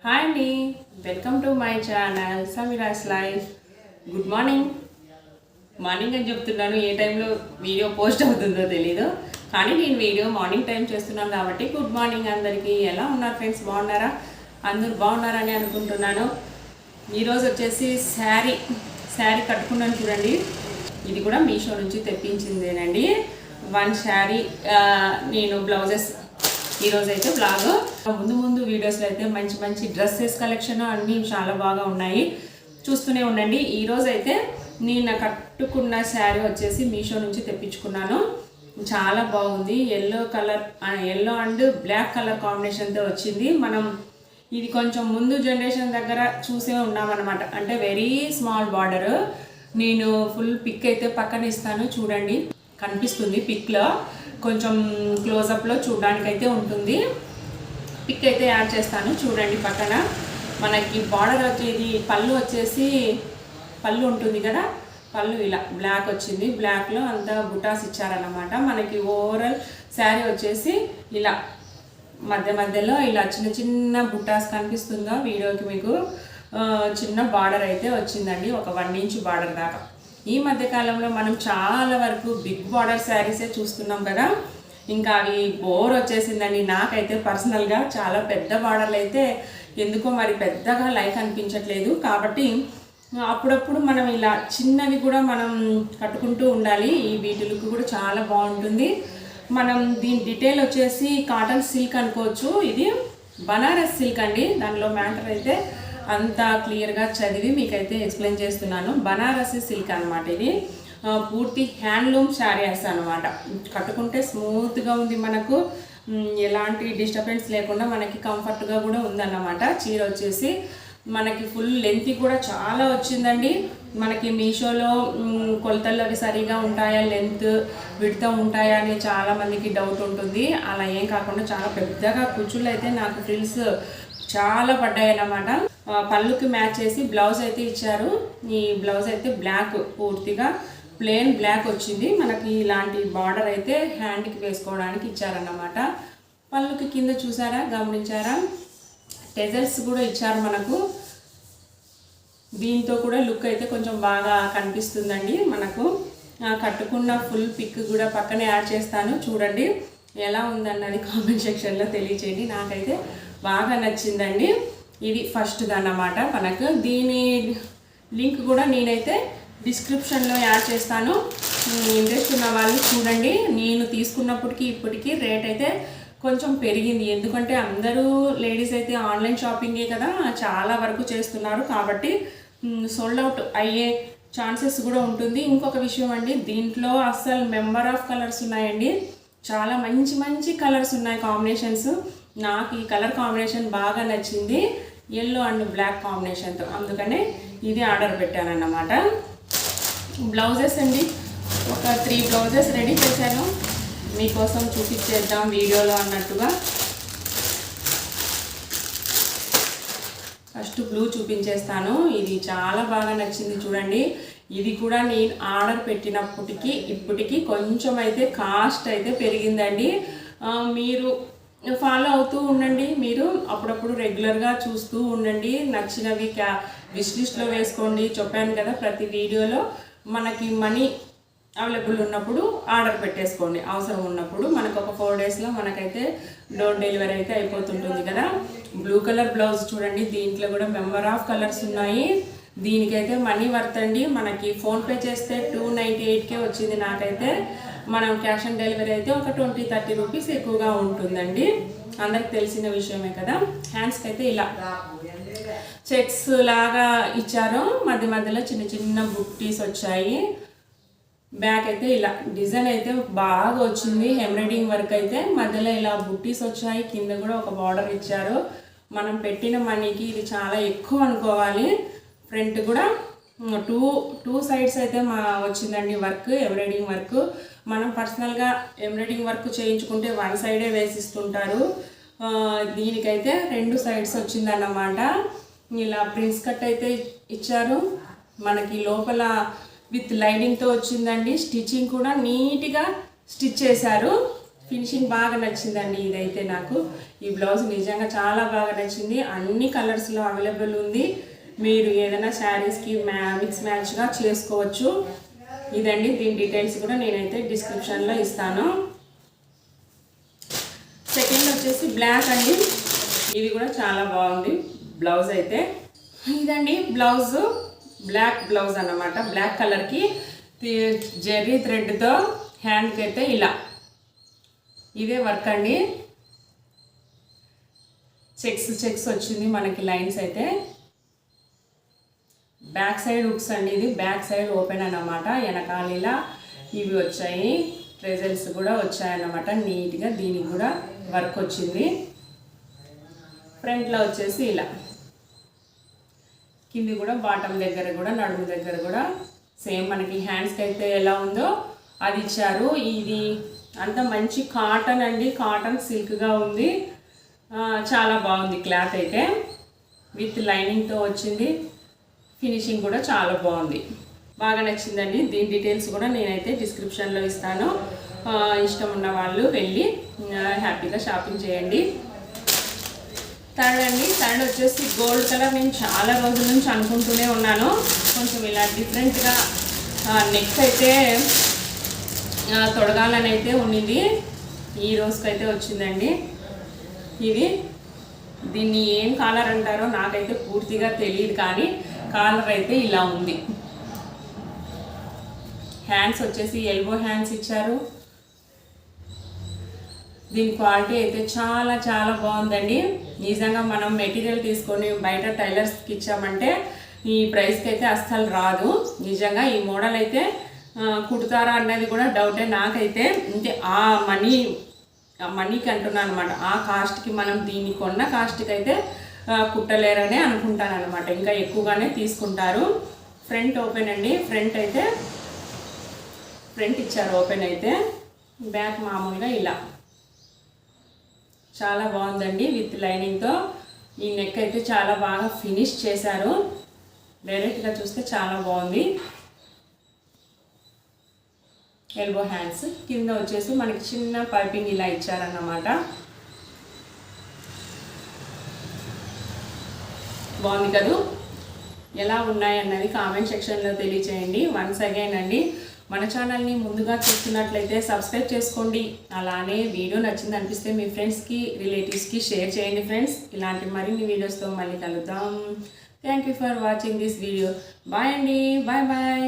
Hi అండి, welcome to my channel Sameera's life. Good morning. Morning అని చెప్తున్నాను, ఏ టైంలో వీడియో పోస్ట్ అవుతుందో తెలీదు, కానీ నేను వీడియో మార్నింగ్ టైం చేస్తున్నాను కాబట్టి గుడ్ మార్నింగ్ అందరికీ. ఎలా ఉన్నారు ఫ్రెండ్స్? బాగున్నారా? అందరూ బాగున్నారని అనుకుంటున్నాను. ఈరోజు వచ్చేసి శారీ కట్టుకున్నాను చూడండి. ఇది కూడా మీషో నుంచి తెప్పించిందేనండి. వన్ శారీ, నేను బ్లౌజెస్. ఈరోజు అయితే బ్లాగ్, ముందు వీడియోస్లో అయితే మంచి మంచి డ్రెస్సెస్ కలెక్షన్ అన్నీ చాలా బాగా ఉన్నాయి, చూస్తూనే ఉండండి. ఈరోజు అయితే నేను కట్టుకున్న శారీ వచ్చేసి మీషో నుంచి తెప్పించుకున్నాను. చాలా బాగుంది. ఎల్లో అండ్ బ్లాక్ కలర్ కాంబినేషన్తో వచ్చింది. మనం ఇది కొంచెం ముందు జనరేషన్ దగ్గర చూసే ఉన్నామన్నమాట. అంటే వెరీ స్మాల్ బార్డర్. నేను ఫుల్ పిక్ అయితే పక్కన ఇస్తాను చూడండి, కనిపిస్తుంది పిక్లో. కొంచెం క్లోజప్లో చూడడానికైతే ఉంటుంది. పిక్ అయితే యాడ్ చేస్తాను చూడండి పక్కన. మనకి బార్డర్ వచ్చేది పళ్ళు ఉంటుంది కదా, పళ్ళు ఇలా బ్లాక్ వచ్చింది. బ్లాక్లో అంతా బుటాస్ ఇచ్చారన్నమాట. మనకి ఓవరాల్ శారీ వచ్చేసి ఇలా మధ్యలో ఇలా చిన్న చిన్న బుటాస్ కనిపిస్తుందా వీడియోకి మీకు? చిన్న బార్డర్ అయితే వచ్చిందండి, ఒక 1 ఇంచ్ బార్డర్ దాకా. ఈ మధ్యకాలంలో మనం చాలా వరకు బిగ్ బార్డర్ శారీసే చూస్తున్నాం కదా, ఇంకా అవి బోర్ వచ్చేసిందండి. నాకైతే పర్సనల్గా చాలా పెద్ద బార్డర్లు అయితే ఎందుకో మరి పెద్దగా లైక్ అనిపించట్లేదు. కాబట్టి అప్పుడప్పుడు మనం ఇలా చిన్నవి కూడా మనం కట్టుకుంటూ ఉండాలి. ఈ వీటి లుక్ కూడా చాలా బాగుంటుంది. మనం దీని డీటెయిల్ వచ్చేసి కాటన్ సిల్క్ అనుకోవచ్చు. ఇది బనారస్ సిల్క్ అండి. దానిలో మ్యాటర్ అయితే అంతా క్లియర్గా చదివి మీకైతే ఎక్స్ప్లెయిన్ చేస్తున్నాను. బనారసి సిల్క్ అనమాట. ఇది పూర్తి హ్యాండ్లూమ్ శారీస్ అనమాట. కట్టుకుంటే స్మూత్గా ఉంది, మనకు ఎలాంటి డిస్టర్బెన్స్ లేకుండా మనకి కంఫర్ట్గా కూడా ఉందన్నమాట. చీర వచ్చేసి మనకి ఫుల్ లెంత్ కూడా చాలా వచ్చిందండి. మనకి మీషోలో కొలతలు అవి సరిగా ఉంటాయా, లెంత్ విడత ఉంటాయా అని చాలామందికి డౌట్ ఉంటుంది. అలా ఏం కాకుండా చాలా పెద్దగా కుచ్చులు అయితే నాకు ఫ్రిల్స్ చాలా పడ్డాయి అన్నమాట. పళ్ళుకి మ్యాచ్ చేసి బ్లౌజ్ అయితే ఇచ్చారు. ఈ బ్లౌజ్ అయితే బ్లాక్, పూర్తిగా ప్లెయిన్ బ్లాక్ వచ్చింది. మనకి ఇలాంటి బార్డర్ అయితే హ్యాండ్కి వేసుకోవడానికి ఇచ్చారన్నమాట. పళ్ళుకి కింద చూసారా, గమనించారా? టెజల్స్ కూడా ఇచ్చారు మనకు. దీంతో కూడా లుక్ అయితే కొంచెం బాగా కనిపిస్తుందండి మనకు. కట్టుకున్న ఫుల్ పిక్ కూడా పక్కనే యాడ్ చేస్తాను చూడండి. ఎలా ఉందన్నది కామెంట్ సెక్షన్లో తెలియచేయండి. నాకైతే బాగా నచ్చిందండి. ఇది ఫస్ట్ అన్నమాట మనకు. దీని లింక్ కూడా నేనైతే డిస్క్రిప్షన్లో యాడ్ చేస్తాను. ఇంట్రెస్ట్ ఉన్న వాళ్ళు చూడండి. నేను తీసుకున్నప్పటికీ ఇప్పటికీ రేట్ అయితే కొంచెం పెరిగింది. ఎందుకంటే అందరూ లేడీస్ అయితే ఆన్లైన్ షాపింగే కదా చాలా వరకు చేస్తున్నారు. కాబట్టి సోల్డ్ అవుట్ అయ్యే ఛాన్సెస్ కూడా ఉంటుంది. ఇంకొక విషయం అండి, దీంట్లో అస్సలు మెంబర్ ఆఫ్ కలర్స్ ఉన్నాయండి. చాలా మంచి మంచి కలర్స్ ఉన్నాయి, కాంబినేషన్స్. నాకు ఈ కలర్ కాంబినేషన్ బాగా నచ్చింది, ఎల్లో అండ్ బ్లాక్ కాంబినేషన్తో. అందుకనే ఇది ఆర్డర్ పెట్టానన్నమాట. బ్లౌజెస్ అండి, ఒక 3 బ్లౌజెస్ రెడీ చేశాను, మీకోసం చూపించేద్దాం వీడియోలో అన్నట్టుగా. ఫస్ట్ బ్లూ చూపించేస్తాను. ఇది చాలా బాగా నచ్చింది చూడండి. ఇది కూడా నేను ఆర్డర్ పెట్టినప్పటికీ ఇప్పటికీ కొంచెం అయితే కాస్ట్ అయితే పెరిగిందండి. మీరు ఫాలో అవుతూ ఉండండి. మీరు అప్పుడప్పుడు రెగ్యులర్గా చూస్తూ ఉండండి. నచ్చినవి విష్ లిస్ట్లో వేసుకోండి. చెప్పాను కదా ప్రతి వీడియోలో. మనకి మనీ అవైలబుల్ ఉన్నప్పుడు ఆర్డర్ పెట్టేసుకోండి. అవసరం ఉన్నప్పుడు మనకు ఒక 4 డేస్లో మనకైతే డోర్ డెలివరీ అయితే అయిపోతుంటుంది కదా. బ్లూ కలర్ బ్లౌజ్ చూడండి. దీంట్లో కూడా మెంబర్ ఆఫ్ కలర్స్ ఉన్నాయి. దీనికైతే మనీ వర్త్ అండి. మనకి ఫోన్పే చేస్తే 298కే వచ్చింది నాకైతే. మనం క్యాష్ ఆన్ డెలివరీ అయితే ఒక 20-30 రూపీస్ ఎక్కువగా ఉంటుందండి. అందరికి తెలిసిన విషయమే కదా. హ్యాండ్స్కి అయితే ఇలా చెక్స్ లాగా ఇచ్చారు. మధ్యలో చిన్న చిన్న బుట్టీస్ వచ్చాయి. బ్యాక్ అయితే ఇలా డిజైన్ అయితే బాగా వచ్చింది. ఎంబ్రాయిడింగ్ వర్క్ అయితే మధ్యలో ఇలా బుట్టీస్ వచ్చాయి. కింద కూడా ఒక బార్డర్ ఇచ్చారు. మనం పెట్టిన మనీకి ఇది చాలా ఎక్కువ అనుకోవాలి. ఫ్రంట్ కూడా టూ సైడ్స్ అయితే వచ్చిందండి వర్క్, ఎంబ్రాయిడింగ్ వర్క్. మనం పర్సనల్గా ఎంబ్రాయిడింగ్ వర్క్ చేయించుకుంటే 1 సైడే వేసిస్తుంటారు. దీనికైతే 2 సైడ్స్ వచ్చిందన్నమాట. ఇలా ప్రిన్స్ కట్ అయితే ఇచ్చారు. మనకి లోపల విత్ లైనింగ్తో వచ్చిందండి. స్టిచ్చింగ్ కూడా నీట్గా స్టిచ్ చేశారు. ఫినిషింగ్ బాగా నచ్చిందండి. ఇదైతే నాకు ఈ బ్లౌజ్ నిజంగా చాలా బాగా నచ్చింది. అన్ని కలర్స్లో అవైలబుల్ ఉంది. మీరు ఏదైనా శారీస్కి మిక్స్ మ్యాచ్గా చేసుకోవచ్చు. ఇదండి, దీని డీటెయిల్స్ కూడా నేనైతే డిస్క్రిప్షన్లో ఇస్తాను. సెకండ్ వచ్చేసి బ్లాక్ అండి. ఇది కూడా చాలా బాగుంది బ్లౌజ్ అయితే. ఇదండి బ్లౌజ్, బ్లాక్ బ్లౌజ్ అన్నమాట. బ్లాక్ కలర్కి జెర్రీ థ్రెడ్తో హ్యాండ్కి అయితే ఇలా ఇదే వర్క్ అండి. చెక్స్ వచ్చింది మనకి లైన్స్ అయితే. బ్యాక్ సైడ్ హుక్స్ అండి. ఇది బ్యాక్ సైడ్ ఓపెన్ అన్నమాట. వెనకాల ఇలా ఇవి వచ్చాయి, ట్రెజల్స్ కూడా వచ్చాయన్నమాట. నీట్గా దీనికి కూడా వర్క్ వచ్చింది. ఫ్రంట్లో వచ్చేసి ఇలా కింది కూడా బాటమ్ దగ్గర కూడా నడుము దగ్గర కూడా సేమ్ మనకి హ్యాండ్స్కి అయితే ఎలా ఉందో అది ఇచ్చారు. ఇది అంత మంచి కాటన్ అండి, కాటన్ సిల్క్గా ఉంది. చాలా బాగుంది క్లాత్ అయితే. విత్ లైనింగ్తో వచ్చింది. ఫినిషింగ్ కూడా చాలా బాగుంది, బాగా నచ్చిందండి. దీని డీటెయిల్స్ కూడా నేనైతే డిస్క్రిప్షన్లో ఇస్తాను. ఇష్టం ఉన్న వాళ్ళు వెళ్ళి హ్యాపీగా షాపింగ్ చేయండి. థర్డ్ వచ్చేసి గోల్డ్ కలర్. నేను చాలా రోజుల నుంచి అనుకుంటూనే ఉన్నాను కొంచెం ఇలా డిఫరెంట్గా నెక్ అయితే తొడగాలని అయితే ఉన్నింది. ఈ రోజుకైతే వచ్చిందండి. దీన్ని ఏం కాలర్ అంటారో నాకైతే పూర్తిగా తెలియదు, కానీ కాలర్ అయితే ఇలా ఉంది. హ్యాండ్స్ వచ్చేసి ఎల్బో హ్యాండ్స్ ఇచ్చారు. దీని క్వాలిటీ అయితే చాలా చాలా బాగుందండి. నిజంగా మనం మెటీరియల్ తీసుకొని బయట టైలర్స్కి ఇచ్చామంటే ఈ ప్రైస్కి అయితే అస్సలు రాదు. నిజంగా ఈ మోడల్ అయితే కుడతారా అన్నది కూడా డౌటే నాకైతే. అంటే ఆ మనీకి అంటున్నాను అనమాట. ఆ కాస్ట్కి మనం దీన్ని కొన్న కాస్ట్కి అయితే కుట్టలేరనే అనుకుంటాను అనమాట. ఇంకా ఎక్కువగానే తీసుకుంటారు. ఫ్రంట్ ఓపెన్ అండి. ఫ్రంట్ ఇచ్చారు ఓపెన్ అయితే. బ్యాక్ మామూలుగా ఇలా చాలా బాగుందండి విత్ లైనింగ్తో. ఈ నెక్ అయితే చాలా బాగా ఫినిష్ చేశారు. డైరెక్ట్గా చూస్తే చాలా బాగుంది. ఎల్బో హ్యాండ్స్ కింద వచ్చేసి మనకి చిన్న పైపింగ్ ఇలా ఇచ్చారన్నమాట. బాగుంది కదూ. ఎలా ఉన్నాయన్నది కామెంట్ సెక్షన్లో తెలియచేయండి. వన్స్ అగైన్ అండి, మన ఛానల్ని ముందుగా చూస్తున్నట్లయితే సబ్స్క్రైబ్ చేసుకోండి. అలానే వీడియో నచ్చింది అనిపిస్తే మీ ఫ్రెండ్స్కి, రిలేటివ్స్కి షేర్ చేయండి ఫ్రెండ్స్. ఇలాంటి మరిన్ని వీడియోస్తో మళ్ళీ కలుద్దాం. Thank you for watching this video. Bye అండి. Bye bye.